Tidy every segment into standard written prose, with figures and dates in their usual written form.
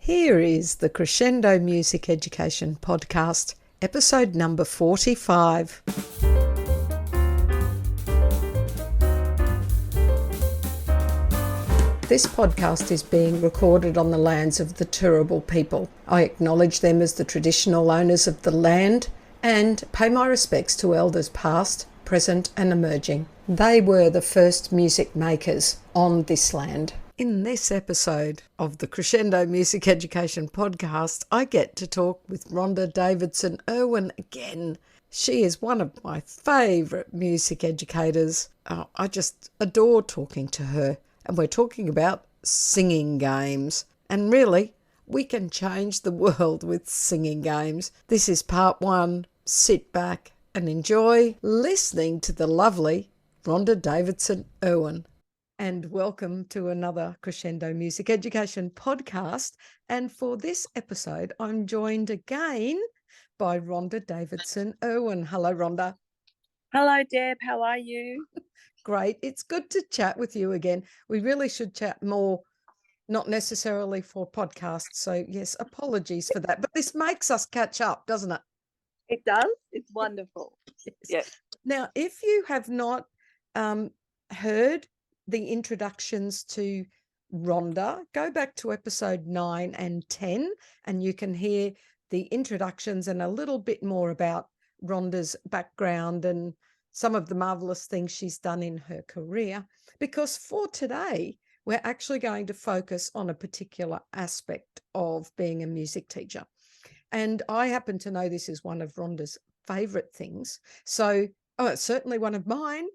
Here is the Crescendo Music Education Podcast, episode number 45. This podcast is being recorded on the lands of the Turrbal people. I acknowledge them as the traditional owners of the land and pay my respects to elders past, present and emerging. They were the first music makers on this land. In this episode of the Crescendo Music Education Podcast, I get to talk with Rhonda Davidson-Irwin again. She is one of my favourite music educators. I just adore talking to her. And we're talking about singing games. And really, we can change the world with singing games. This is part one. Sit back and enjoy listening to the lovely Rhonda Davidson-Irwin. And welcome to another Crescendo Music Education Podcast. And for this episode, I'm joined again by Rhonda Davidson-Irwin. Hello, Rhonda. Hello, Deb. How are you? Great. It's good to chat with you again. We really should chat more, not necessarily for podcasts. So, yes, apologies for that. But this makes us catch up, doesn't it? It does. It's wonderful. Yes. Yes. Now, if you have not heard the introductions to Rhonda, go back to episode 9 and 10 and you can hear the introductions and a little bit more about Rhonda's background and some of the marvelous things she's done in her career. Because for today, we're actually going to focus on a particular aspect of being a music teacher. And I happen to know this is one of Rhonda's favourite things. So, it's certainly one of mine.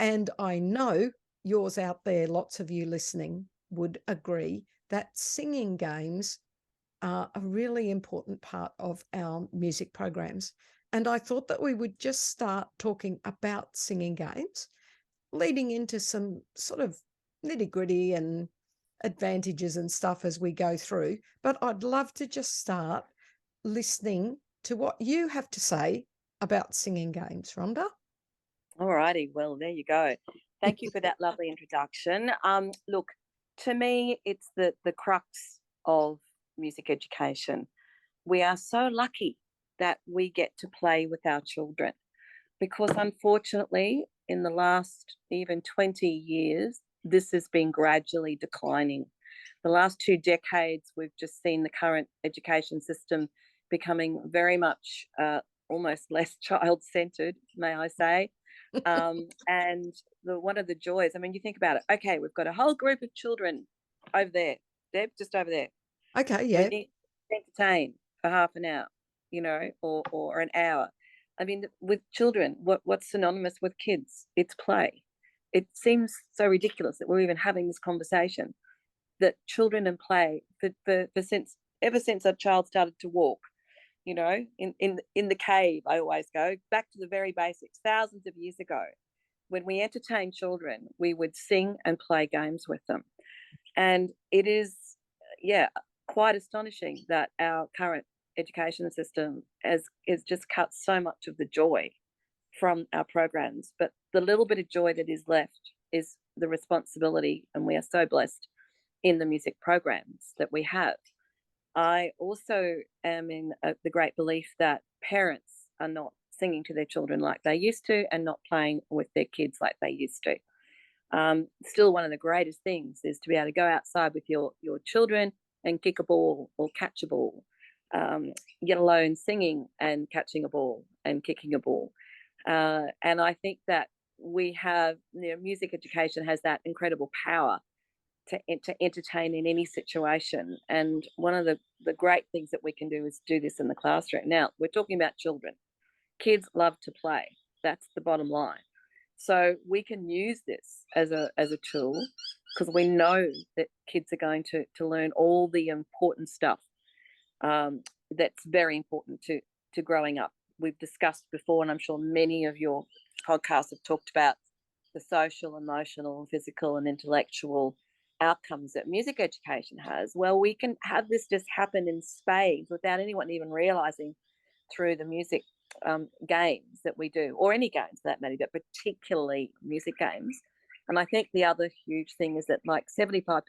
And I know yours out there, lots of you listening would agree that singing games are a really important part of our music programs. And I thought that we would just start talking about singing games, leading into some sort of nitty-gritty and advantages and stuff as we go through. But I'd love to just start listening to what you have to say about singing games, Rhonda. All righty. Well, there you go. Thank you for that lovely introduction. Look, to me, it's the crux of music education. We are so lucky that we get to play with our children because unfortunately, in the last even 20 years, this has been gradually declining. The last 2 decades, we've just seen the current education system becoming very much almost less child-centered, may I say. And one of the joys, I mean, you think about it. Okay, we've got a whole group of children over there. Deb, just over there. Okay, yeah. We need to entertain for half an hour, or an hour. I mean, with children, what's synonymous with kids? It's play. It seems so ridiculous that we're even having this conversation, that children and play ever since a child started to walk. In the cave, I always go back to the very basics. Thousands of years ago, when we entertained children, we would sing and play games with them. And it is, quite astonishing that our current education system has just cut so much of the joy from our programs. But the little bit of joy that is left is the responsibility, and we are so blessed in the music programs that we have. I also am in the great belief that parents are not singing to their children like they used to and not playing with their kids like they used to. Still, one of the greatest things is to be able to go outside with your children and kick a ball or catch a ball, get alone singing and catching a ball and kicking a ball. And I think that we have, music education has that incredible power to entertain in any situation. And one of the great things that we can do is do this in the classroom. Now, we're talking about children. Kids love to play. That's the bottom line. So we can use this as a tool because we know that kids are going to learn all the important stuff that's very important to growing up. We've discussed before, and I'm sure many of your podcasts have talked about the social, emotional, physical and intellectual outcomes that music education has. Well, we can have this just happen in spades without anyone even realizing through the music games that we do, or any games for that matter, but particularly music games. And I think the other huge thing is that like 75%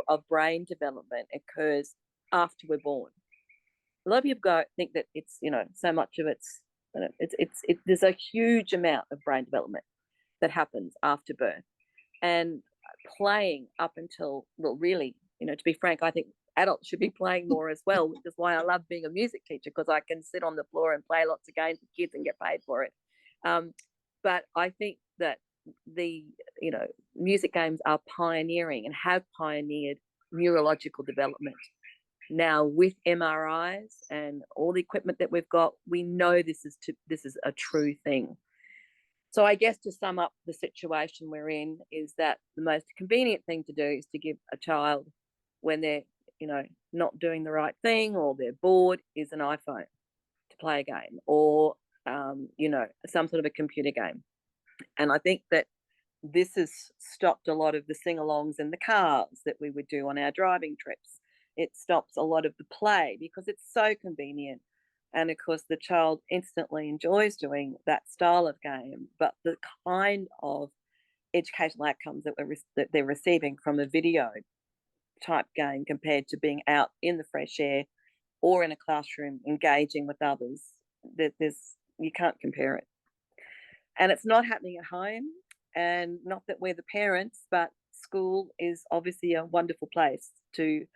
of brain development occurs after we're born. A lot of people think that it's, so much of there's a huge amount of brain development that happens after birth, and playing up until, well, really, to be frank, I think adults should be playing more as well, which is why I love being a music teacher, because I can sit on the floor and play lots of games with kids and get paid for it. But I think that the music games are pioneering and have pioneered neurological development. Now, with MRIs and all the equipment that we've got, we know this is a true thing. So I guess to sum up the situation we're in is that the most convenient thing to do is to give a child, when they're, not doing the right thing or they're bored, is an iPhone to play a game, or, some sort of a computer game. And I think that this has stopped a lot of the sing-alongs in the cars that we would do on our driving trips. It stops a lot of the play because it's so convenient. And of course, the child instantly enjoys doing that style of game, but the kind of educational outcomes that they're receiving from a video type game compared to being out in the fresh air or in a classroom engaging with others, you can't compare it. And it's not happening at home, and not that we're the parents, but school is obviously a wonderful place to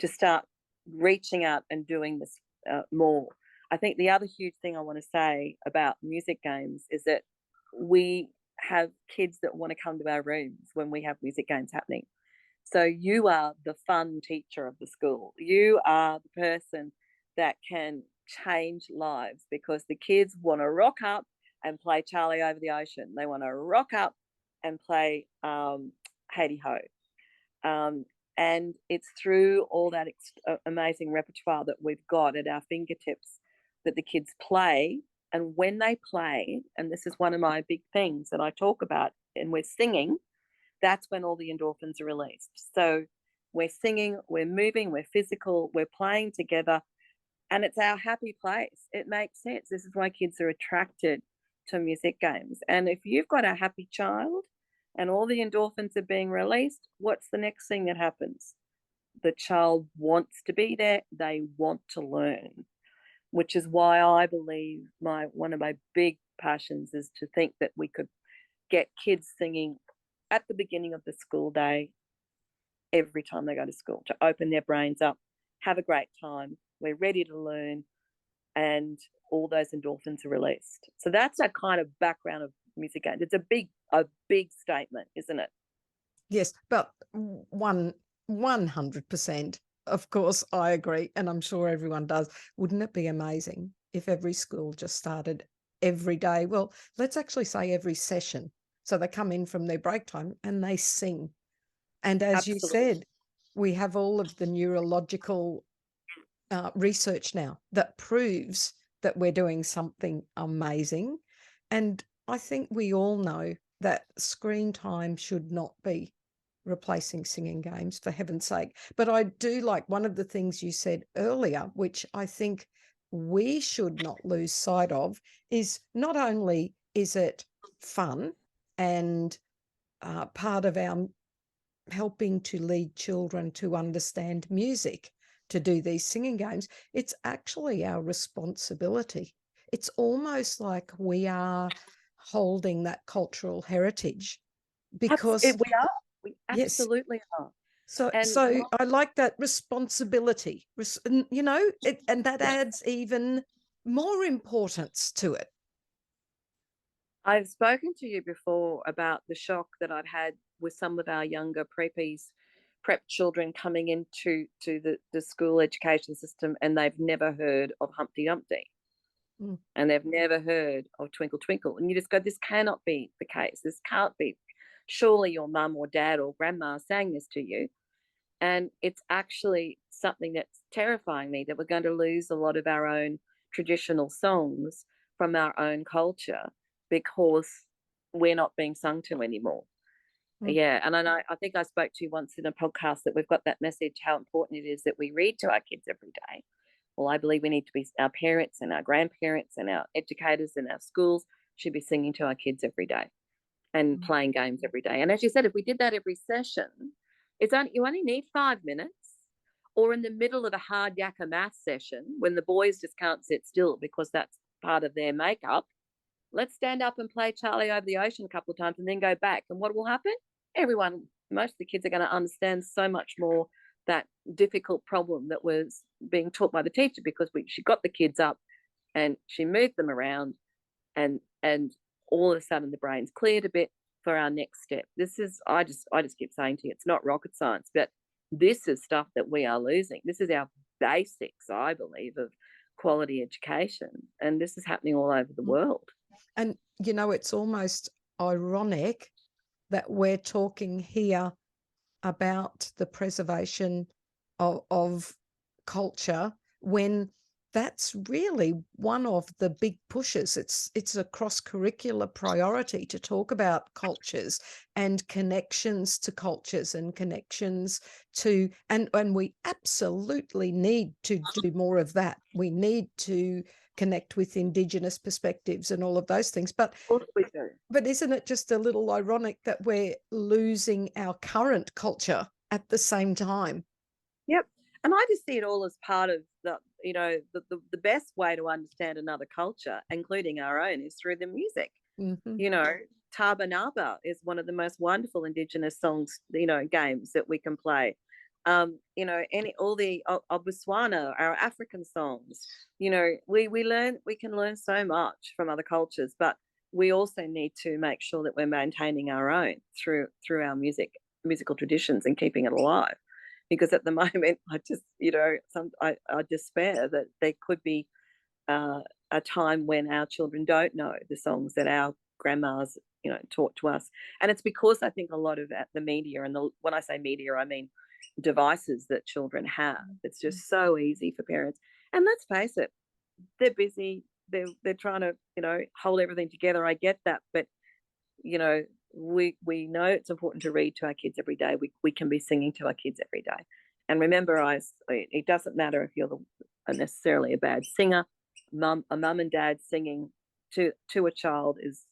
start reaching out and doing this more. I think the other huge thing I want to say about music games is that we have kids that want to come to our rooms when we have music games happening. So you are the fun teacher of the school. You are the person that can change lives, because the kids want to rock up and play Charlie Over the Ocean. They want to rock up and play Haiti Ho. And it's through all that amazing repertoire that we've got at our fingertips that the kids play. And when they play, and this is one of my big things that I talk about, and we're singing, that's when all the endorphins are released. So we're singing, we're moving, we're physical, we're playing together, and it's our happy place. It makes sense. This is why kids are attracted to music games. And if you've got a happy child and all the endorphins are being released, what's the next thing that happens? The child wants to be there. They want to learn, which is why I believe one of my big passions is to think that we could get kids singing at the beginning of the school day every time they go to school, to open their brains up, have a great time. We're ready to learn, and all those endorphins are released. So that's a kind of background of music games. It's a big statement, isn't it? Yes, but 100%, of course, I agree, and I'm sure everyone does. Wouldn't it be amazing if every school just started every day? Well, let's actually say every session. So they come in from their break time and they sing. And as Absolutely. you said, we have all of the neurological research now that proves that we're doing something amazing. And I think we all know that screen time should not be replacing singing games, for heaven's sake. But I do like one of the things you said earlier, which I think we should not lose sight of, is not only is it fun and part of our helping to lead children to understand music, to do these singing games, it's actually our responsibility. It's almost like we are holding that cultural heritage, because we absolutely are. So I like that responsibility, and that adds even more importance to it. I've spoken to you before about the shock that I've had with some of our younger prep children coming into the school education system, and they've never heard of Humpty Dumpty. And they've never heard of Twinkle Twinkle. And you just go, this cannot be the case. This can't be. Surely your mum or dad or grandma sang this to you. And it's actually something that's terrifying me, that we're going to lose a lot of our own traditional songs from our own culture because we're not being sung to anymore. Yeah, and I think I spoke to you once in a podcast that we've got that message, how important it is that we read to our kids every day. Well, I believe we need to be, our parents and our grandparents and our educators and our schools should be singing to our kids every day and playing games every day. And as you said, if we did that every session, you only need 5 minutes, or in the middle of a hard yakka math session when the boys just can't sit still because that's part of their makeup. Let's stand up and play Charlie Over the Ocean a couple of times and then go back. And what will happen? Most of the kids are going to understand so much more that difficult problem that was being taught by the teacher, because she got the kids up and she moved them around, and all of a sudden the brain's cleared a bit for our next step. This is, I just keep saying to you, it's not rocket science, but this is stuff that we are losing. This is our basics, I believe, of quality education, and this is happening all over the world. And it's almost ironic that we're talking here about the preservation of culture when that's really one of the big pushes. It's a cross-curricular priority to talk about cultures and connections to cultures and connections to, and we absolutely need to do more of that. We need to connect with Indigenous perspectives and all of those things. But of course we do. But isn't it just a little ironic that we're losing our current culture at the same time? Yep. And I just see it all as part of the best way to understand another culture, including our own, is through the music. Mm-hmm. Taba Naba is one of the most wonderful Indigenous songs, games that we can play. All the Botswana, our African songs, we can learn so much from other cultures, but we also need to make sure that we're maintaining our own through our musical traditions and keeping it alive. Because at the moment, I just, I despair that there could be a time when our children don't know the songs that our grandmas, taught to us. And it's because I think a lot of the media, and when I say media, I mean devices that children have. It's just so easy for parents. And let's face it, they're busy. They're trying to, hold everything together. I get that, but we know it's important to read to our kids every day. We can be singing to our kids every day. And remember, it doesn't matter if you're necessarily a bad singer. A mum and dad singing to a child is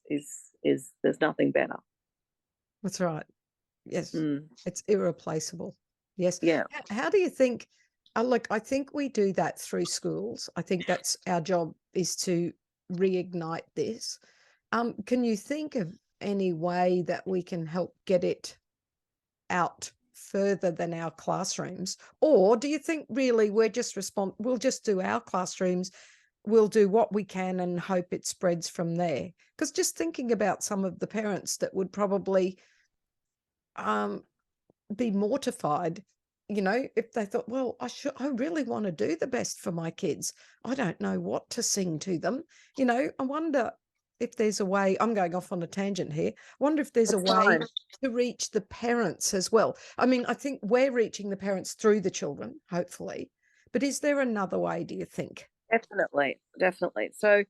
there's nothing better. That's right. Yes, It's irreplaceable. Yes. Yeah. How do you think? Look, I think we do that through schools. I think that's our job, is to reignite this. Can you think of any way that we can help get it out further than our classrooms? Or do you think really we'll just do our classrooms, we'll do what we can and hope it spreads from there? Because just thinking about some of the parents that would probably be mortified, if they thought, well, I really want to do the best for my kids. I don't know what to sing to them. I wonder if there's a way. I'm going off on a tangent here. I wonder if there's a way to reach the parents as well. I mean, I think we're reaching the parents through the children, hopefully. But is there another way, do you think? Definitely. So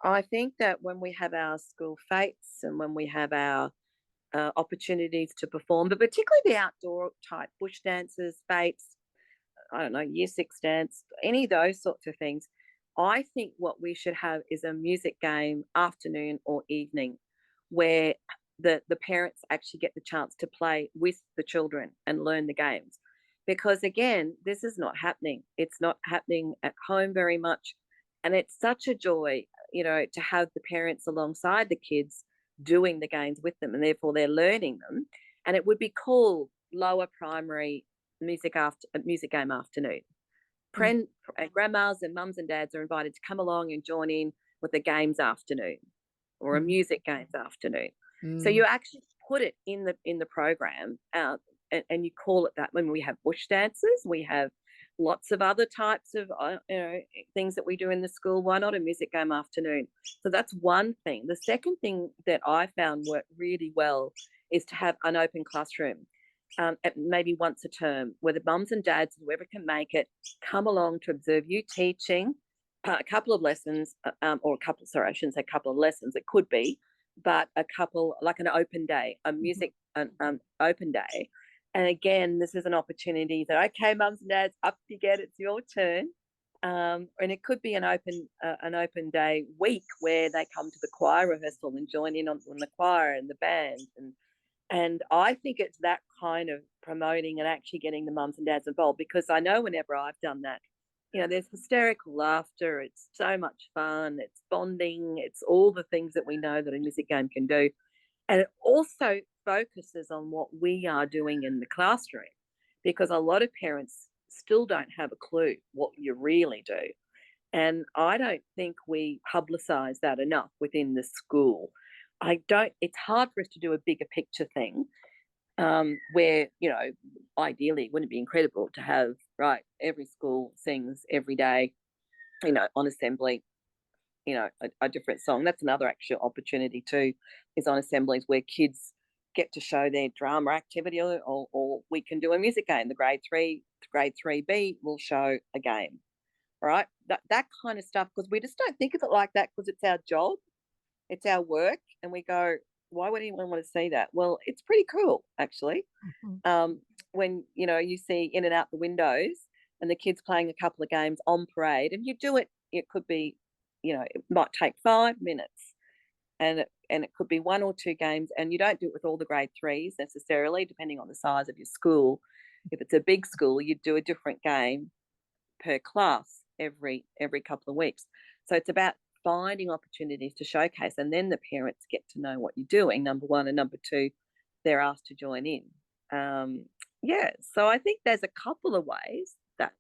I think that when we have our school fates and when we have our opportunities to perform, but particularly the outdoor type bush dances, fates, I don't know, year 6 dance, any of those sorts of things, I think what we should have is a music game afternoon or evening where the parents actually get the chance to play with the children and learn the games. Because again, this is not happening. It's not happening at home very much. And it's such a joy, to have the parents alongside the kids doing the games with them, and therefore they're learning them. And it would be called lower primary music game afternoon. Grandmas and mums and dads are invited to come along and join in with the games afternoon or a music games afternoon. So you actually put it in the program, and you call it that. When we have bush dances, we have lots of other types of things that we do in the school. Why not a music game afternoon? So that's one thing. The second thing that I found worked really well is to have an open classroom, maybe once a term, where the mums and dads, whoever can make it, come along to observe you teaching a couple of lessons, or a couple. Sorry, I shouldn't say a couple of lessons. It could be, but a couple, like an open day, a music open day. And again, this is an opportunity that, okay, mums and dads, up you get, it's your turn. And it could be an open day week where they come to the choir rehearsal and join in on the choir and the band, and And I think it's that kind of promoting and actually getting the mums and dads involved, because I know whenever I've done that, there's hysterical laughter. It's so much fun. It's bonding. It's all the things that we know that a music game can do. And it also focuses on what we are doing in the classroom, because a lot of parents still don't have a clue what you really do. And I don't think we publicise that enough within the school. It's hard for us to do a bigger picture thing, where, ideally, wouldn't it be incredible to have, right, every school sings every day, on assembly, a different song. That's another actual opportunity too, is on assemblies where kids get to show their drama activity, or we can do a music game. The grade 3B will show a game, right? That kind of stuff, because we just don't think of it like that, because it's our job, it's our work, and we go, why would anyone want to see that? Well, it's pretty cool, actually. When, you see in and out the windows and the kids playing a couple of games on parade, and you do it, it could be, it might take 5 minutes, and it could be 1 or 2 games, and you don't do it with all the grade 3s necessarily, depending on the size of your school. If it's a big school, you do a different game per class every couple of weeks. So it's about finding opportunities to showcase, and then the parents get to know what you're doing, number one, and number two, they're asked to join in. So I think there's a couple of ways that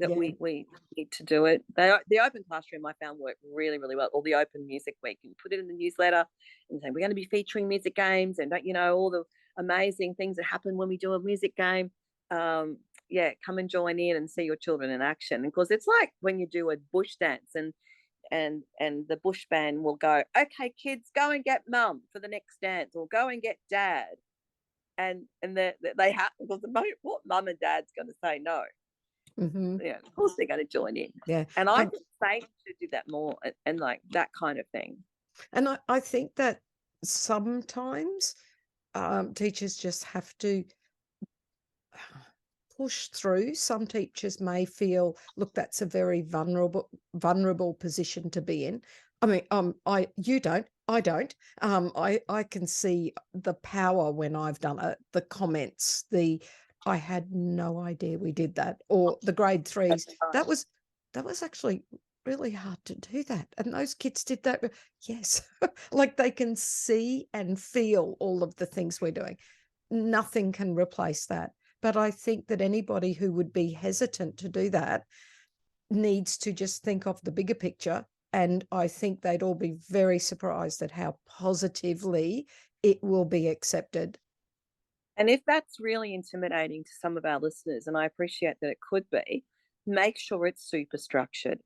we need to do it. The open classroom I found worked really, really well, or the open music week. You put it in the newsletter and say, we're going to be featuring music games, and don't you know all the amazing things that happen when we do a music game. Come and join in and see your children in action. Because it's like when you do a bush dance, and the bush band will go, okay, kids, go and get mum for the next dance, or go and get dad. And they have, because what mum and dad's going to say no? Yeah, of course they're going to join in. Yeah. And I think they should do that more, and like that kind of thing. And I think that sometimes teachers just have to push through. Some teachers may feel, look, that's a very vulnerable position to be in. I mean, I don't. I can see the power when I've done it. The comments, I had no idea we did that, or the grade 3s. That was actually really hard to do that, and those kids did that. Yes, like they can see and feel all of the things we're doing. Nothing can replace that. But I think that anybody who would be hesitant to do that needs to just think of the bigger picture. And I think they'd all be very surprised at how positively it will be accepted. And if that's really intimidating to some of our listeners, and I appreciate that it could be, make sure it's super structured.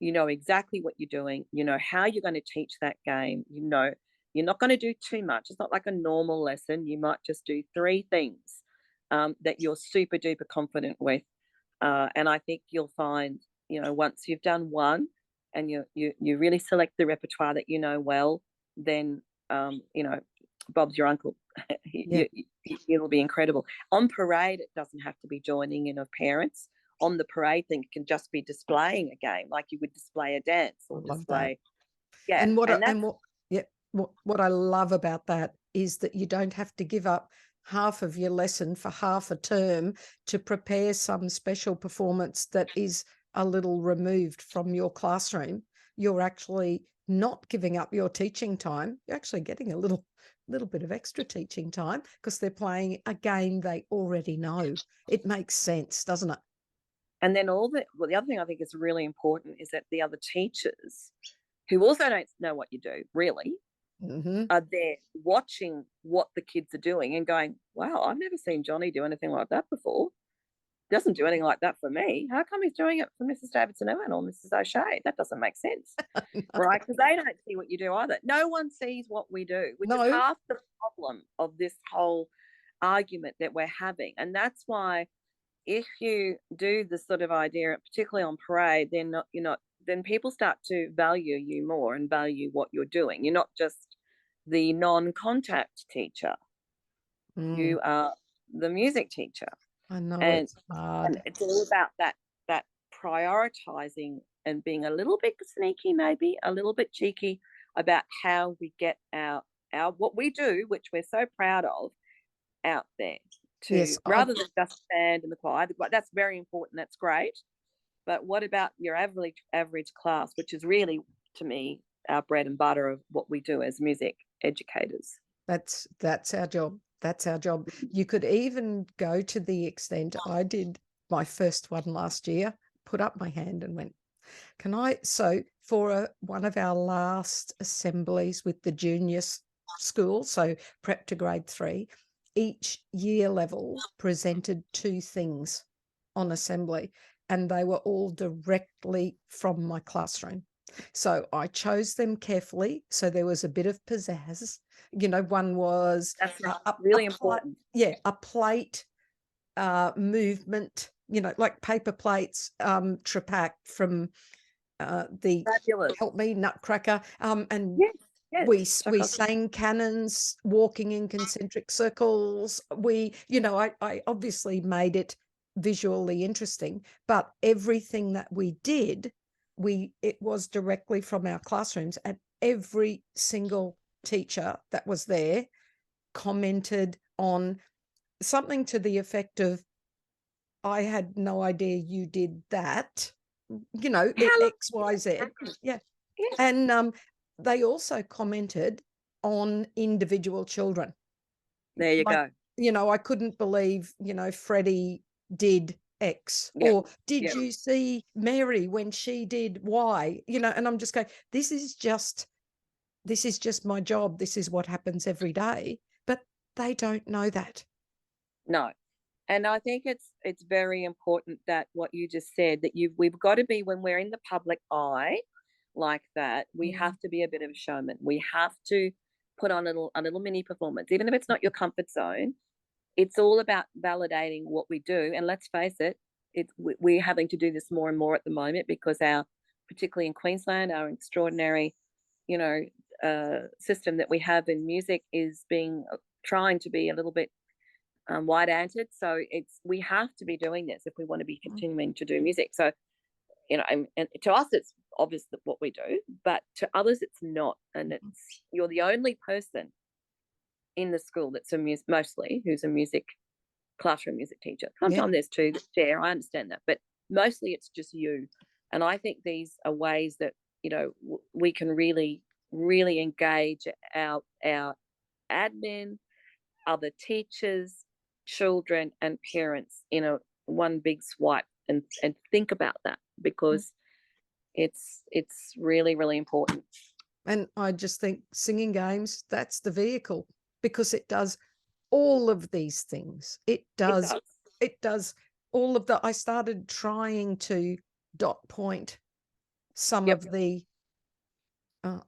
You know exactly what you're doing. You know how you're going to teach that game. You know you're not going to do too much. It's not like a normal lesson. You might just do 3 things that you're super duper confident with. And I think you'll find, once you've done one, and you really select the repertoire that you know well, then, Bob's your uncle. It'll be incredible. On parade, it doesn't have to be joining in of parents. On the parade thing, it can just be displaying a game, like you would display a dance or display. That. And what I love about that is that you don't have to give up half of your lesson for half a term to prepare some special performance that is a little removed from your classroom. You're actually not giving up your teaching time. You're actually getting a little bit of extra teaching time, because they're playing a game they already know. It makes sense, doesn't it? And then the other thing I think is really important is that the other teachers, who also don't know what you do really, are there watching what the kids are doing and going, wow, I've never seen Johnny do anything like that before. Doesn't do anything like that for me. How come he's doing it for Mrs. Davidson-Irwin or Mrs. O'Shea? That doesn't make sense. Right? Because they don't see what you do either. No one sees what we do, which is half the problem of this whole argument that we're having. And that's why, if you do this sort of idea, particularly on parade, then people start to value you more and value what you're doing. You're not just the non-contact teacher. You are the music teacher. I know, and it's hard. And it's all about that prioritizing and being a little bit sneaky, maybe a little bit cheeky about how we get our what we do, which we're so proud of, out there, Yes, rather than just stand in the choir. That's very important. That's great. But what about your average class, which is really, to me, our bread and butter of what we do as music educators? that's our job. That's our job. You could even go to the extent I did my first one last year, put up my hand and went, can I? So for one of our last assemblies with the junior school, so prep to grade 3, each year level presented 2 things on assembly, and they were all directly from my classroom. So I chose them carefully. So there was a bit of pizzazz. One was really important. A plate movement, like paper plates, Trepak from the Fabulous. Help Me Nutcracker, and yes. we sang cannons walking in concentric circles. I obviously made it visually interesting, but everything that we did, it was directly from our classrooms, and every single teacher that was there commented on something to the effect of, I had no idea you did that, XYZ. Yeah. And they also commented on individual children. There you go. I couldn't believe, Freddie did X, or did you see Mary when she did Y? And I'm just going, this is just my job. This is what happens every day. But they don't know that. No. And I think it's very important that what you just said, that we've got to be, when we're in the public eye like that, we have to be a bit of a showman. We have to put on a little mini performance, even if it's not your comfort zone. It's all about validating what we do. And let's face it, we're having to do this more and more at the moment, because particularly in Queensland, our extraordinary, system that we have in music is trying to be a little bit wide-anted. So we have to be doing this if we want to be continuing to do music. So, and to us, it's obvious that what we do, but to others, it's not. And you're the only person in the school that's mostly who's a classroom music teacher. Sometimes there's 2 that share, I understand that, but mostly it's just you. And I think these are ways that, we can really, really engage our admin, other teachers, children and parents in one big swipe, and think about that, because it's really, really important. And I just think singing games, that's the vehicle, because it does all of these things. It does all of I started trying to dot point some of the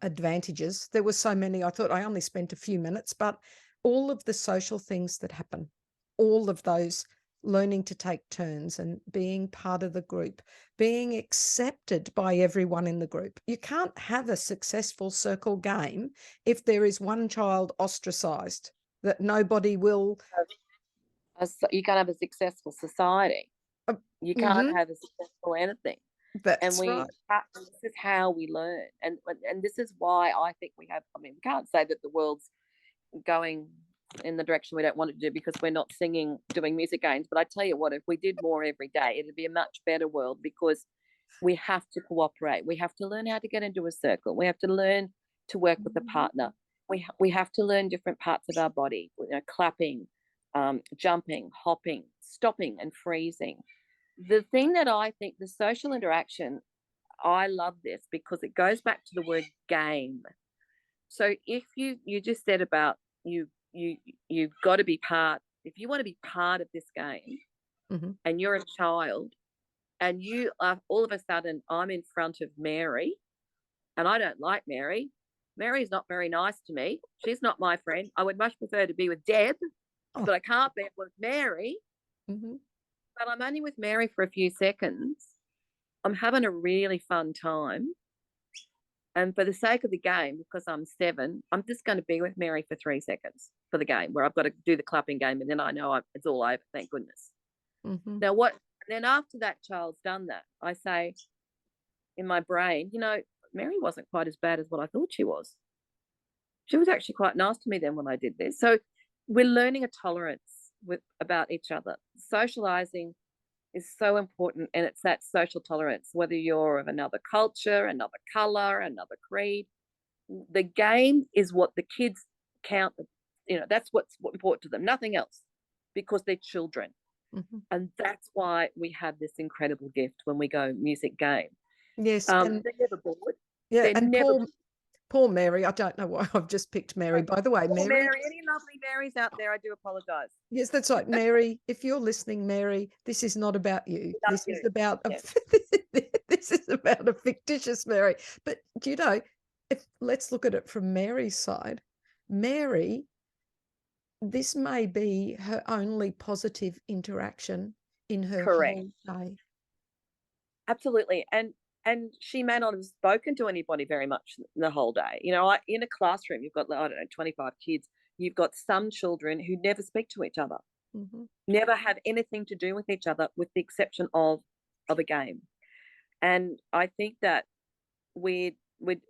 advantages. There were so many. I thought I only spent a few minutes, but all of the social things that happen, all of those, learning to take turns and being part of the group, being accepted by everyone in the group. You can't have a successful circle game if there is one child ostracized, that nobody will. You can't have a successful society. You can't have a successful anything. That's right. This is how we learn, and this is why I think we can't say that the world's going in the direction we don't want it to do because we're not doing music games. But I tell you what, if we did more every day, it'd be a much better world, because we have to cooperate. We have to learn how to get into a circle. We have to learn to work with a partner. We have to learn different parts of our body, clapping, jumping, hopping, stopping and freezing. The thing that I think, the social interaction, I love this because it goes back to the word game. So if you just said about you've got to be part, if you want to be part of this game, and you're a child, and you are all of a sudden, I'm in front of Mary, and I don't like Mary. Mary's not very nice to me. She's not my friend. I would much prefer to be with Deb, but I can't be with Mary. But I'm only with Mary for a few seconds. I'm having a really fun time. And for the sake of the game, because I'm 7, I'm just going to be with Mary for 3 seconds for the game, where I've got to do the clapping game, and then I know it's all over, thank goodness. Now, then after that child's done that, I say in my brain, Mary wasn't quite as bad as what I thought she was. she was actually quite nice to me then when I did this. So we're learning a tolerance about each other. Socializing is so important, and it's that social tolerance, whether you're of another culture, another color, another creed. The game is what the kids count, that's what's important to them, nothing else, because they're children. Mm-hmm. And that's why we have this incredible gift when we go music game. Yes, and they're never bored. yeah, They're and never poor Mary. I don't know why I've just picked Mary. By the way, Mary. Mary, any lovely Marys out there, I do apologize. Yes, that's right, Mary. If you're listening, Mary, this is not about you. This is about this is about a fictitious Mary. But let's look at it from Mary's side. Mary, this may be her only positive interaction in her Correct. whole day. Absolutely. And she may not have spoken to anybody very much the whole day. In a classroom, you've got, I don't know, 25 kids. You've got some children who never speak to each other, never have anything to do with each other, with the exception of a game. And I think that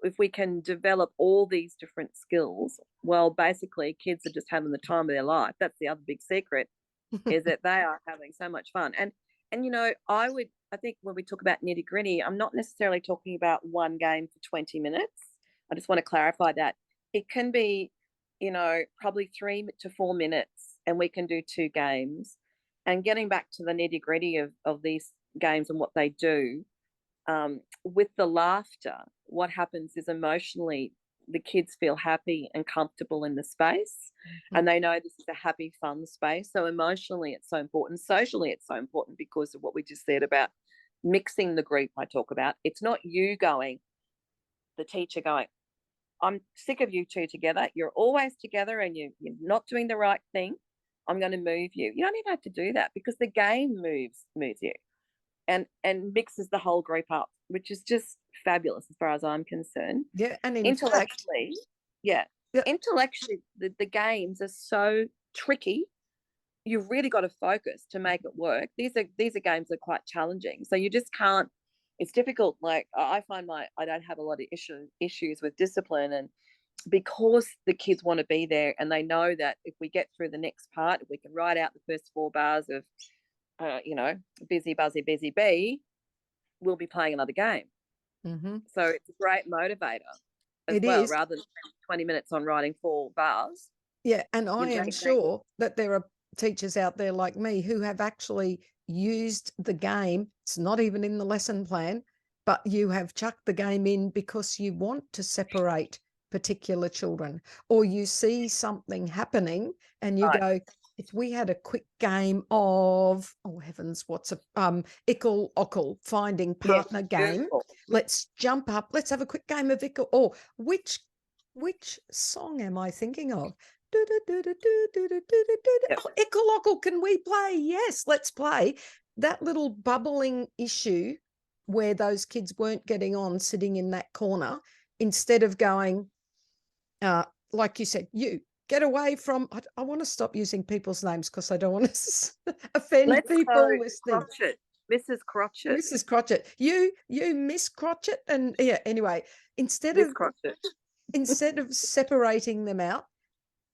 if we can develop all these different skills, well, basically kids are just having the time of their life. That's the other big secret, is that they are having so much fun. And I think when we talk about nitty gritty, I'm not necessarily talking about one game for 20 minutes. I just want to clarify that. It can be, probably 3 to 4 minutes, and we can do 2 games. And getting back to the nitty gritty of these games and what they do, with the laughter, what happens is emotionally the kids feel happy and comfortable in the space, and they know this is a happy, fun space. So emotionally it's so important. Socially it's so important because of what we just said about mixing the group. I talk about, it's not you going, the teacher going, I'm sick of you two together. You're always together and you're not doing the right thing. I'm going to move you. You don't even have to do that, because the game moves you and mixes the whole group up, which is just fabulous as far as I'm concerned. Yeah, and intellectually, intellectually, the games are so tricky. You've really got to focus to make it work. These are games that are quite challenging, so you just can't. It's difficult. Like, I find I don't have a lot of issues with discipline, and because the kids want to be there and they know that if we get through the next part, if we can write out the first 4 bars of busy buzzy busy bee, we'll be playing another game. So it's a great motivator as well, rather than 20 minutes on writing 4 bars. Yeah, and I am sure that there are teachers out there like me who have actually used the game. It's not even in the lesson plan, but you have chucked the game in because you want to separate particular children, or you see something happening and you go, if we had a quick game of, oh heavens, what's a ickle ockle finding partner game, let's jump up, let's have a quick game of ickle, or which song am I thinking of? Ickle ockle, can we play? Yes, let's play. That little bubbling issue where those kids weren't getting on sitting in that corner, instead of going, like you said, you get away from, I want to stop using people's names because I don't want to offend people listening. Mrs. Crotchet. Mrs. Crotchet. You Miss Crotchet. And yeah, anyway, instead of separating them out,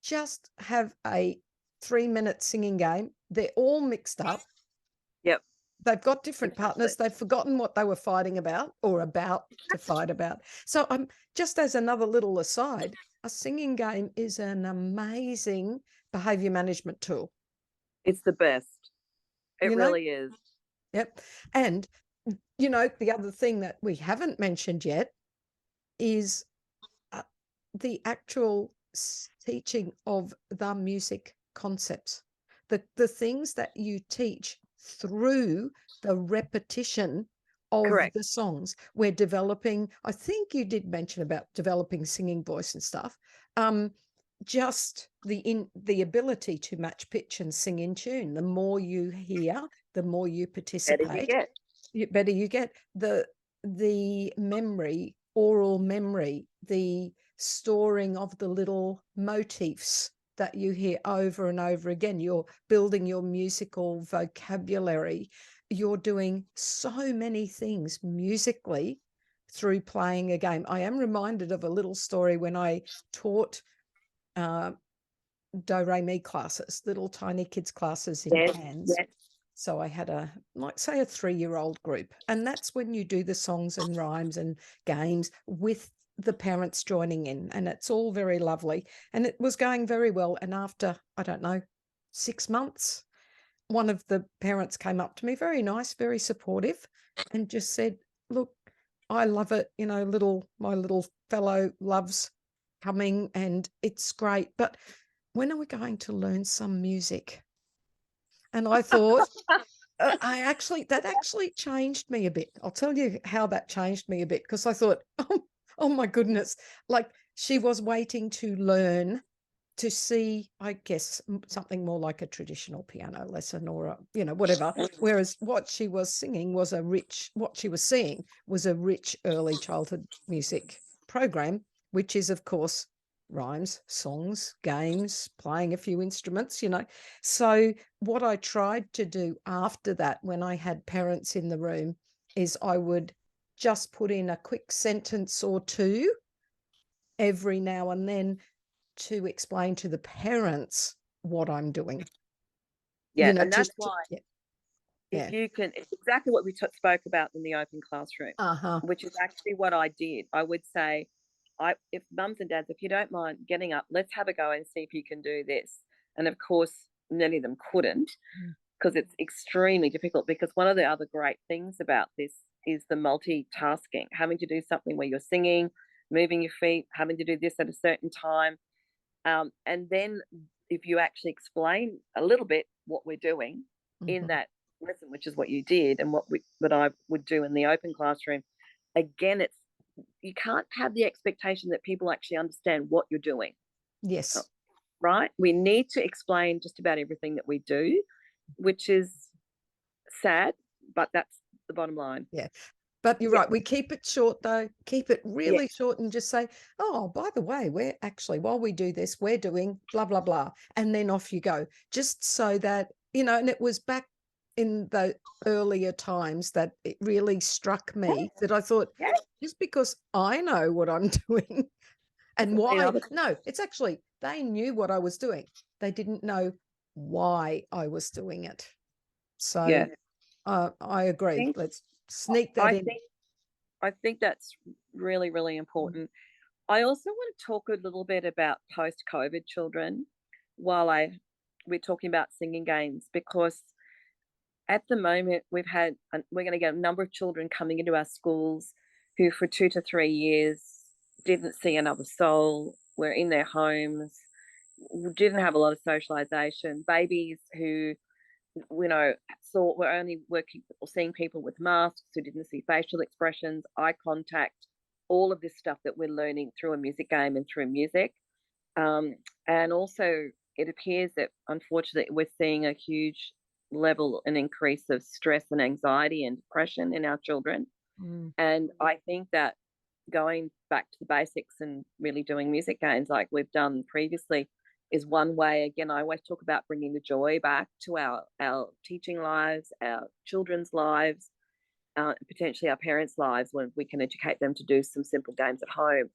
just have a 3-minute singing game. They're all mixed up. Yep. They've got different partners. They've forgotten what they were fighting about or about to fight about. So just as another little aside, a singing game is an amazing behavior management tool. It's the best. It really is. Yep. And, the other thing that we haven't mentioned yet is the actual teaching of the music concepts, the things that you teach through the repetition of the songs. We're developing, I think you did mention about developing singing voice and stuff. Just the ability to match pitch and sing in tune. The more you hear, the more you participate, better you get. The memory, oral memory, the storing of the little motifs that you hear over and over again. You're building your musical vocabulary. You're doing so many things musically through playing a game. I am reminded of a little story when I taught do re mi classes, little tiny kids classes in Cairns. Yes. So I had like say a 3-year-old group, and that's when you do the songs and rhymes and games with the parents joining in, and it's all very lovely, and it was going very well. And after, I don't know, 6 months, one of the parents came up to me, very nice, very supportive, and just said, look, I love it, my little fellow loves coming and it's great, but when are we going to learn some music? And I thought, that actually changed me a bit. I'll tell you how that changed me a bit, because I thought, oh my goodness, like she was waiting to learn, to see, I guess, something more like a traditional piano lesson or whatever. Whereas what she was seeing was what she was seeing was a rich early childhood music program, which is, of course, rhymes, songs, games, playing a few instruments, So what I tried to do after that, when I had parents in the room, is I would just put in a quick sentence or two every now and then to explain to the parents what I'm doing. Yeah, and that's why yeah. you can, it's exactly what we spoke about in the open classroom, which is actually what I did. I would say, if mums and dads, if you don't mind getting up, let's have a go and see if you can do this. And of course, many of them couldn't, because it's extremely difficult. Because one of the other great things about this is the multitasking, having to do something where you're singing, moving your feet, having to do this at a certain time. And then if you actually explain a little bit what we're doing in that lesson, which is what you did, and what I would do in the open classroom, again, you can't have the expectation that people actually understand what you're doing. Yes. Right? We need to explain just about everything that we do, which is sad, but that's the bottom line. Yeah. But you're right. We keep it short, though. Keep it really short and just say, oh, by the way, we're actually, while we do this, we're doing blah, blah, blah. And then off you go. Just so that, and it was back in the earlier times that it really struck me that I thought, just because I know what I'm doing and why. No, it's actually, they knew what I was doing. They didn't know why I was doing it. So I agree. Let's sneak that in. I think that's really, really important. I also want to talk a little bit about post-COVID children while we're talking about singing games, because at the moment we're going to get a number of children coming into our schools who for 2 to 3 years didn't see another soul, were in their homes, didn't have a lot of socialization, babies who were only working or seeing people with masks, who didn't see facial expressions, eye contact, all of this stuff that we're learning through a music game and through music. And also it appears that unfortunately we're seeing a huge level and increase of stress and anxiety and depression in our children. And I think that going back to the basics and really doing music games like we've done previously is one way. Again, I always talk about bringing the joy back to our teaching lives, our children's lives, potentially our parents' lives, when we can educate them to do some simple games at home.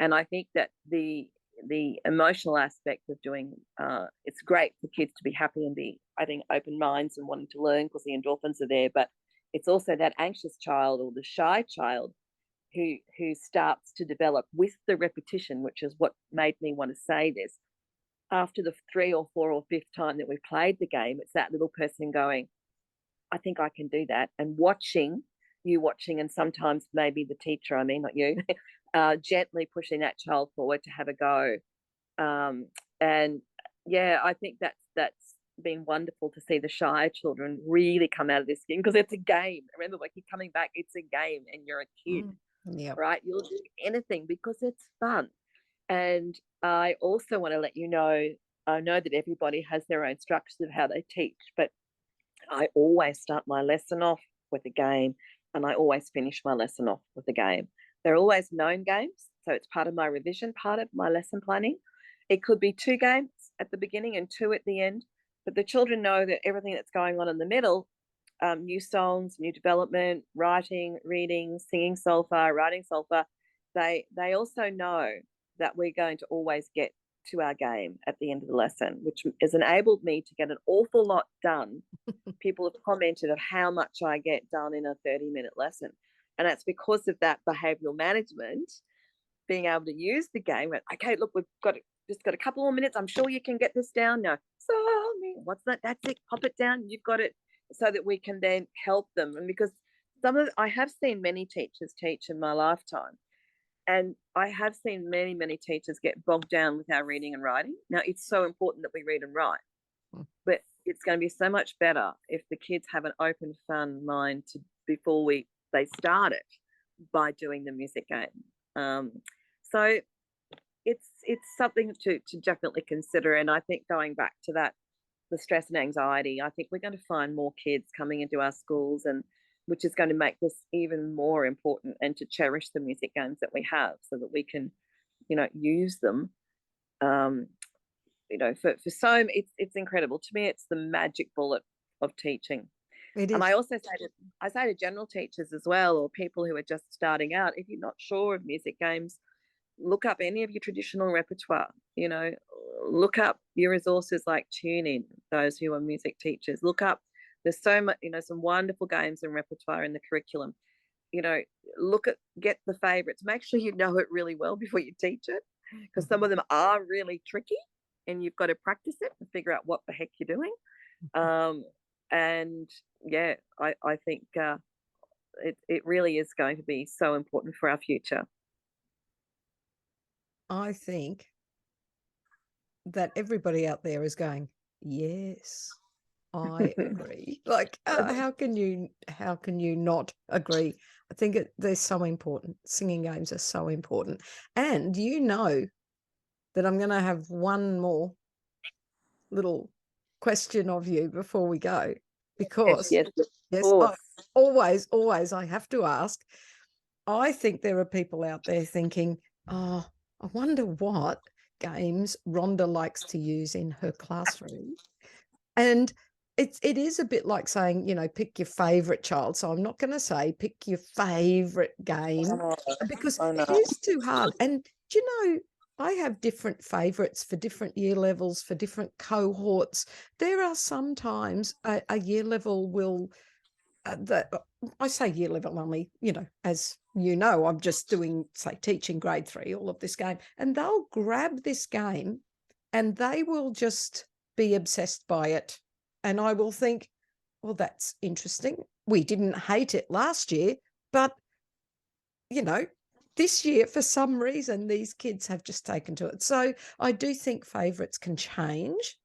And I think that the emotional aspect of doing, it's great for kids to be happy and be, I think, open minds and wanting to learn because the endorphins are there. But it's also that anxious child or the shy child who starts to develop with the repetition, which is what made me want to say this. After the 3 or 4 or 5th time that we've played the game, it's that little person going, I think I can do that. And watching, and sometimes maybe the teacher, not you, gently pushing that child forward to have a go. And yeah, I think that's been wonderful to see the shy children really come out of this game, because it's a game. Remember, when you're coming back, it's a game and you're a kid, right? You'll do anything because it's fun. And I also want to let you know, I know that everybody has their own structures of how they teach, but I always start my lesson off with a game, and I always finish my lesson off with a game. They're always known games, so it's part of my revision, part of my lesson planning. It could be 2 games at the beginning and 2 at the end, but the children know that everything that's going on in the middle, new songs, new development, writing, reading, singing solfa, writing solfa, they also know that we're going to always get to our game at the end of the lesson, which has enabled me to get an awful lot done. People have commented of how much I get done in a 30-minute lesson. And that's because of that behavioral management, being able to use the game. Okay, look, we've just got a couple more minutes. I'm sure you can get this down. No, so what's that? That's it. Pop it down. You've got it, so that we can then help them. And because I have seen many teachers teach in my lifetime, and I have seen many, many teachers get bogged down with our reading and writing. Now, it's so important that we read and write, but it's going to be so much better if the kids have an open, fun mind before they start it by doing the music game. So it's something to definitely consider. And I think going back to that, the stress and anxiety, I think we're going to find more kids coming into our schools, and which is going to make this even more important, and to cherish the music games that we have, so that we can, use them. For so it's incredible to me. It's the magic bullet of teaching. It And is. I also say to general teachers as well, or people who are just starting out, if you're not sure of music games, look up any of your traditional repertoire. Look up your resources like TuneIn, those who are music teachers. Look up, there's so much, some wonderful games and repertoire in the curriculum. Get the favorites. Make sure you know it really well before you teach it, because some of them are really tricky, and you've got to practice it and figure out what the heck you're doing. And yeah, I think it really is going to be so important for our future. I think that everybody out there is going, yes, I agree. Like, how can you not agree? I think they're so important. Singing games are so important. And that I'm going to have one more little question of you before we go, because yes, always I have to ask. I think there are people out there thinking, oh, I wonder what games Rhonda likes to use in her classroom. And it is a bit like saying, pick your favorite child. So I'm not going to say pick your favorite game, because it is too hard. And do you know, I have different favorites for different year levels, for different cohorts. There are sometimes a year level will, I say year level only, as I'm just doing, say, teaching grade 3, all of this game, and they'll grab this game and they will just be obsessed by it. And I will think, well, that's interesting. We didn't hate it last year, but, this year, for some reason, these kids have just taken to it. So I do think favourites can change.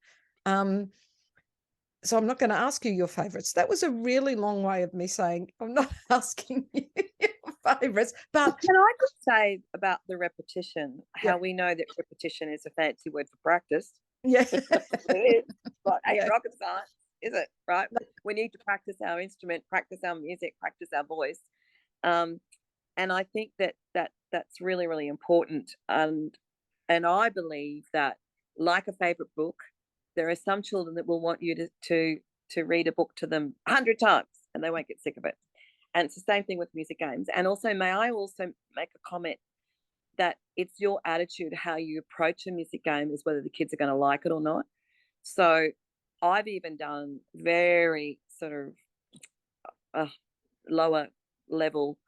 So I'm not going to ask you your favourites. That was a really long way of me saying I'm not asking you your favourites. But can I just say about the repetition, how we know that repetition is a fancy word for practice? Yeah. It is. But ain't rocket science, is it? Right? We need to practice our instrument, practice our music, practice our voice. And I think that's really, really important. And I believe that, like a favourite book, there are some children that will want you to read a book to them 100 times and they won't get sick of it. And it's the same thing with music games. And also, may I also make a comment that it's your attitude, how you approach a music game, is whether the kids are going to like it or not. So I've even done very sort of lower level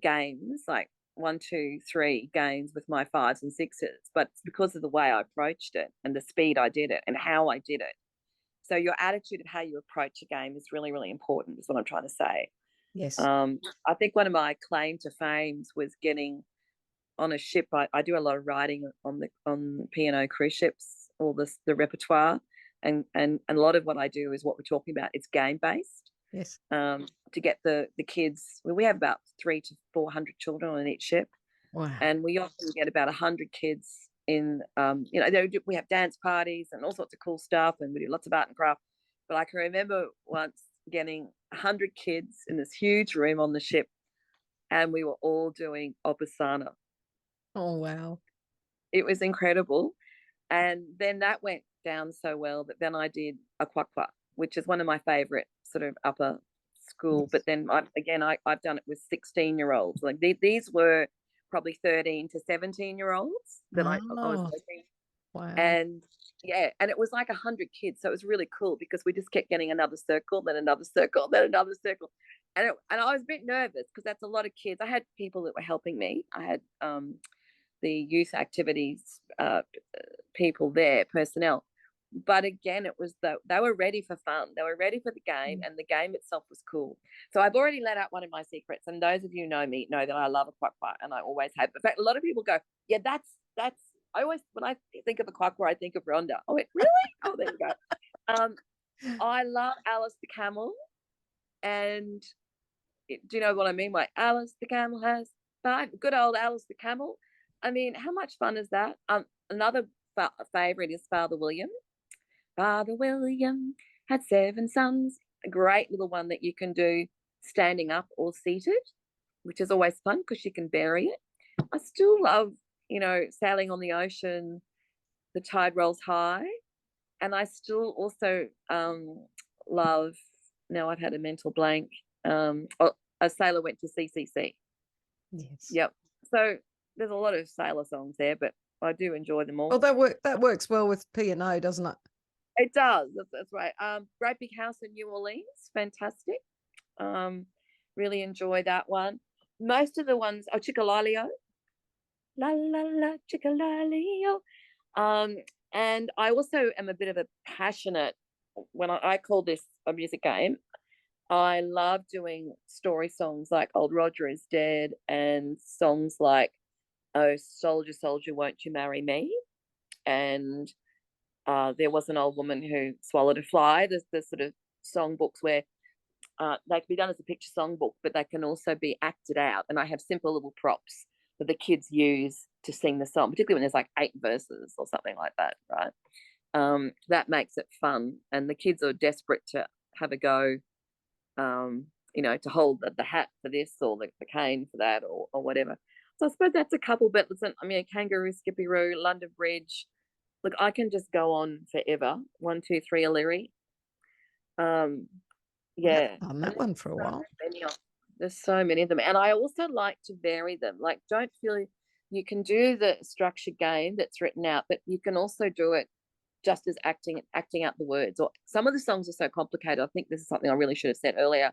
games, like 1, 2, 3 games with my 5s and 6s, but it's because of the way I approached it and the speed I did it and how I did it. So your attitude of how you approach a game is really, really important, is what I'm trying to say. Yes. I think one of my claim to fame was getting on a ship. I do a lot of writing on P&O cruise ships, all the repertoire, and a lot of what I do is what we're talking about. It's game based. Yes. To get the kids, we have about 300 to 400 children on each ship. Wow. And we often get about 100 kids in, we have dance parties and all sorts of cool stuff, and we do lots of art and craft. But I can remember once getting 100 kids in this huge room on the ship, and we were all doing Opasana. Oh, wow. It was incredible. And then that went down so well that then I did a kwakwa, which is one of my favorite sort of upper school, but then I've done it with 16-year-olds. Like these were probably 13 to 17-year-olds that I was Oh, working. wow. And and it was like 100 kids, so it was really cool because we just kept getting another circle, then another circle, then another circle, and I was a bit nervous because that's a lot of kids. I had people that were helping me. I had the youth activities people there, personnel, but again, it was they were ready for fun. They were ready for the game, and the game itself was cool. So I've already let out one of my secrets, and those of you who know me know that I love a quack, and I always have. In fact, a lot of people go, "Yeah, that's." I always, when I think of a quack, I think of Rhonda. I went, really? Oh, there you go. I love Alice the Camel, and do you know what I mean by Alice the Camel has 5? Good old Alice the Camel. I mean, how much fun is that? Another favorite is Father William. Father William had 7 sons. A great little one that you can do standing up or seated, which is always fun because you can bury it. I still love, sailing on the ocean, the tide rolls high. And I still also love, now I've had a mental blank, A Sailor Went to CCC. Yes. Yep. So there's a lot of sailor songs there, but I do enjoy them all. Well, that works well with P&O, doesn't it? It does. That's right. Great Big House in New Orleans, fantastic. Really enjoy that one. Most of the ones, Chickalalio, la la la Chickalalio. And I also am a bit of a passionate. When I call this a music game, I love doing story songs like "Old Roger is Dead" and songs like "Oh Soldier, Soldier, Won't You Marry Me?" and There Was an Old Woman Who Swallowed a Fly. There's sort of songbooks where they can be done as a picture songbook, but they can also be acted out. And I have simple little props that the kids use to sing the song, particularly when there's like 8 verses or something like that, right? That makes it fun. And the kids are desperate to have a go, to hold the hat for this or the cane for that or whatever. So I suppose that's a couple, but listen, I mean, Kangaroo, Skippy-Roo, London Bridge. Look, I can just go on forever. 1, 2, 3, O'Leary. Yeah. I've done that one for a while. There's so many of them. And I also like to vary them. Like, don't feel you can do the structured game that's written out, but you can also do it just as acting out the words. Or some of the songs are so complicated. I think this is something I really should have said earlier,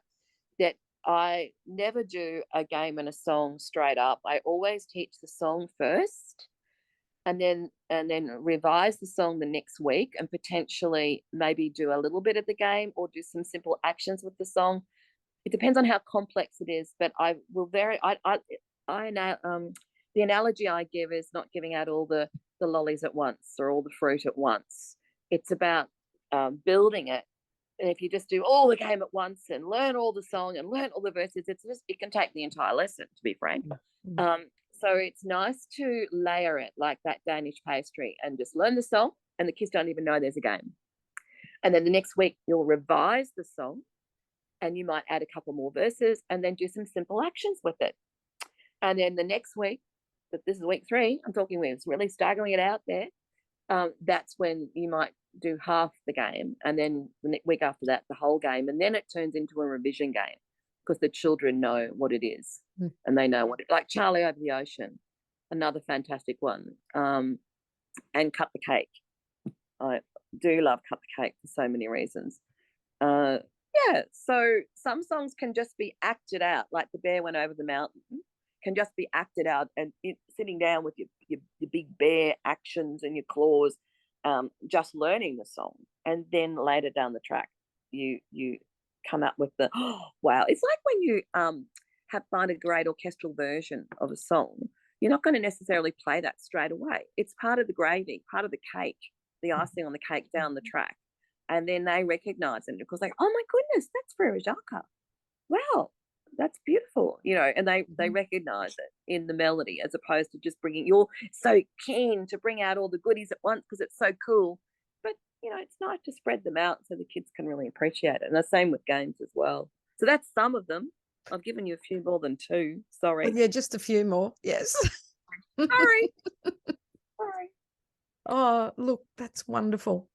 that I never do a game and a song straight up. I always teach the song first and then revise the song the next week and potentially maybe do a little bit of the game or do some simple actions with the song. It depends on how complex it is, but I will vary. The analogy I give is not giving out all the lollies at once or all the fruit at once. It's about building it. And if you just do all the game at once and learn all the song and learn all the verses, it can take the entire lesson, to be frank. So it's nice to layer it like that Danish pastry and just learn the song, and the kids don't even know there's a game. And then the next week you'll revise the song and you might add a couple more verses and then do some simple actions with it. And then the next week, but this is week 3, I'm talking with really staggering it out there. That's when you might do half the game, and then the week after that, the whole game, and then it turns into a revision game because the children know what it is and they know what it, like Charlie Over the Ocean, another fantastic one, and Cut the Cake. I do love Cut the Cake for so many reasons. So some songs can just be acted out, like The Bear Went Over the Mountain can just be acted out, and sitting down with your big bear actions and your claws, just learning the song, and then later down the track you come up with the wow. It's like when you find a great orchestral version of a song, you're not going to necessarily play that straight away. It's part of the gravy, part of the cake, the icing on the cake down the track, and then they recognize it because like, oh my goodness, that's Frere Jacques. Wow, that's beautiful, and they recognize it in the melody as opposed to just you're so keen to bring out all the goodies at once because it's so cool. But, it's nice to spread them out so the kids can really appreciate it. And the same with games as well. So that's some of them. I've given you a few more than 2. Sorry. Yeah, just a few more. Yes. Sorry. Oh, look, that's wonderful.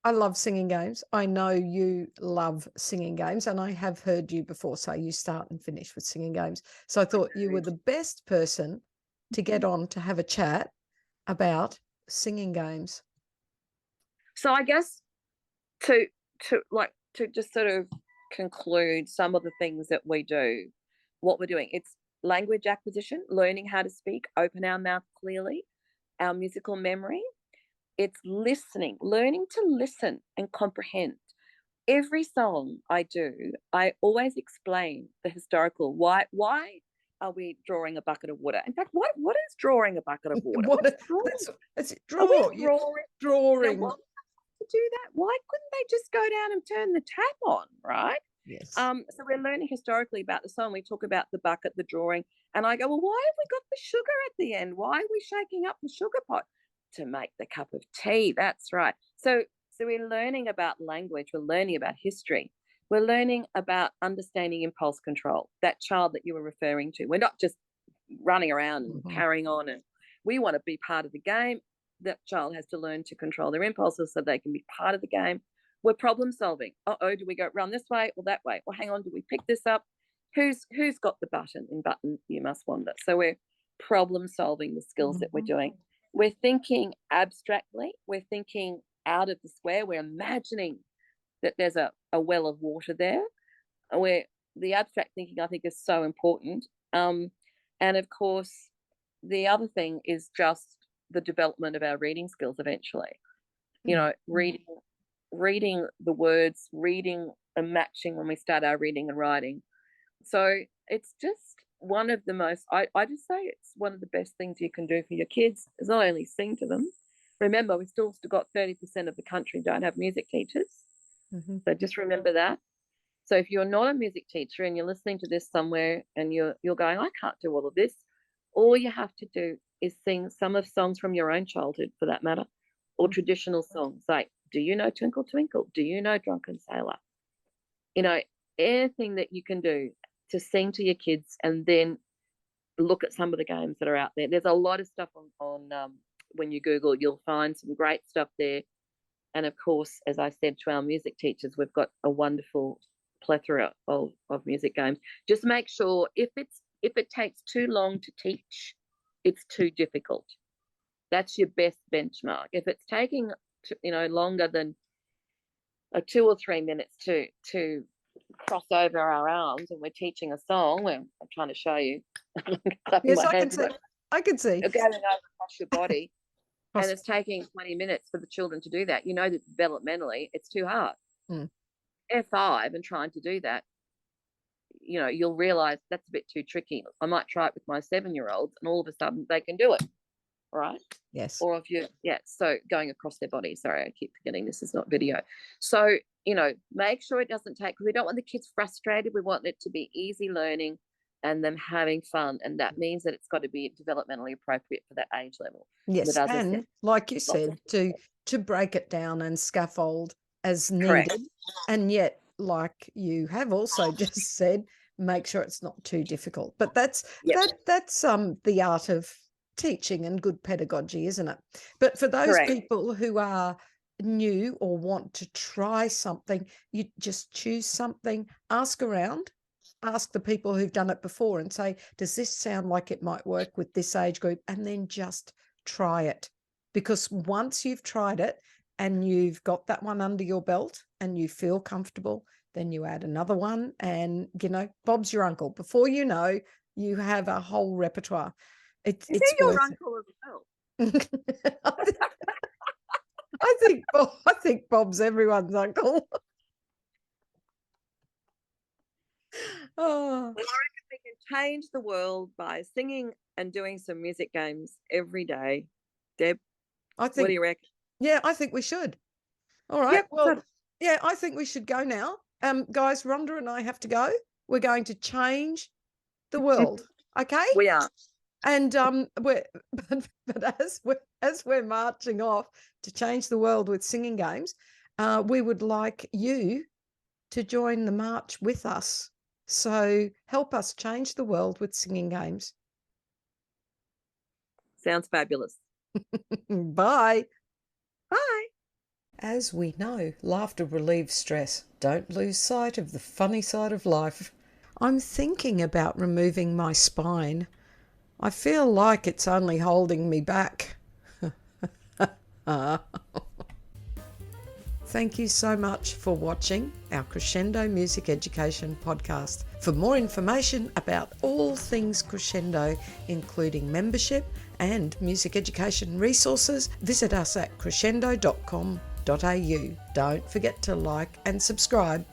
I love singing games. I know you love singing games, and I have heard you before say you start and finish with singing games. So I thought you were the best person to get on to have a chat about singing games. So I guess to just sort of conclude some of the things that we do, what we're doing, it's language acquisition, learning how to speak, open our mouth clearly, our musical memory. It's listening, learning to listen and comprehend. Every song I do, I always explain the historical why are we drawing a bucket of water? In fact, what is drawing a bucket of water? What's drawing? It's Are we drawing. Drawing. Now, why to do that? Why couldn't they just go down and turn the tap on, right? Yes. So we're learning historically about the song. We talk about the bucket, the drawing, and I go, well, why have we got the sugar at the end? Why are we shaking up the sugar pot? To make the cup of tea. That's right. So we're learning about language. We're learning about history. We're learning about understanding impulse control. That child that you were referring to. We're not just running around and carrying on, and we want to be part of the game. That child has to learn to control their impulses so they can be part of the game. We're problem solving. Do we go run this way or that way? Well, hang on, do we pick this up? Who's got the button? In button, you must wander. So we're problem solving the skills that we're doing. We're thinking abstractly. We're thinking out of the square. We're imagining that there's a well of water there. The abstract thinking, I think, is so important. And of course, the other thing is just the development of our reading skills eventually. You know, reading the words, reading and matching when we start our reading and writing. So it's just one of the most, I just say it's one of the best things you can do for your kids is not only sing to them. Remember, we still got 30% of the country don't have music teachers. So just remember that. So if you're not a music teacher and you're listening to this somewhere and you're going, I can't do all of this, all you have to do is sing some of songs from your own childhood, for that matter, or traditional songs like, do you know Twinkle Twinkle? Do you know Drunken Sailor? You know, anything that you can do to sing to your kids, and then look at some of the games that are out there. There's a lot of stuff on when you Google, you'll find some great stuff there. And of course, as I said to our music teachers, we've got a wonderful plethora of music games. Just make sure if it takes too long to teach, it's too difficult. That's your best benchmark. If it's taking longer than 2 or 3 minutes to cross over our arms and we're teaching a song, I'm trying to show you. Yes, I can see. You're going over across your body and it's taking 20 minutes for the children to do that. You know that developmentally it's too hard. They're 5 and trying to do that, you'll realize that's a bit too tricky. I might try it with my 7-year-olds and all of a sudden they can do it. Right? Yes. Or so going across their body. Sorry, I keep forgetting this is not video. So, make sure it doesn't take, because we don't want the kids frustrated. We want it to be easy learning and them having fun. And that means that it's got to be developmentally appropriate for that age level. Yes. And like you said, to break it down and scaffold as needed. Correct. And yet, like you have also just said, make sure it's not too difficult. But that's the art of teaching and good pedagogy, isn't it? But for those people who are new or want to try something, you just choose something, ask around, ask the people who've done it before and say, does this sound like it might work with this age group? And then just try it. Because once you've tried it and you've got that one under your belt and you feel comfortable, then you add another one and, Bob's your uncle. Before you know, you have a whole repertoire. Is he your uncle as well? I think Bob's everyone's uncle. Well, I reckon we can change the world by singing and doing some music games every day. Deb, what do you reckon? Yeah, I think we should. All right. Yep, well, yeah, I think we should go now. Guys, Rhonda and I have to go. We're going to change the world. Okay? We are. And as we're marching off to change the world with singing games, we would like you to join the march with us. So help us change the world with singing games. Sounds fabulous. Bye. Bye. As we know, laughter relieves stress. Don't lose sight of the funny side of life. I'm thinking about removing my spine. I feel like it's only holding me back. Thank you so much for watching our Crescendo Music Education podcast. For more information about all things Crescendo, including membership and music education resources, visit us at crescendo.com.au. Don't forget to like and subscribe.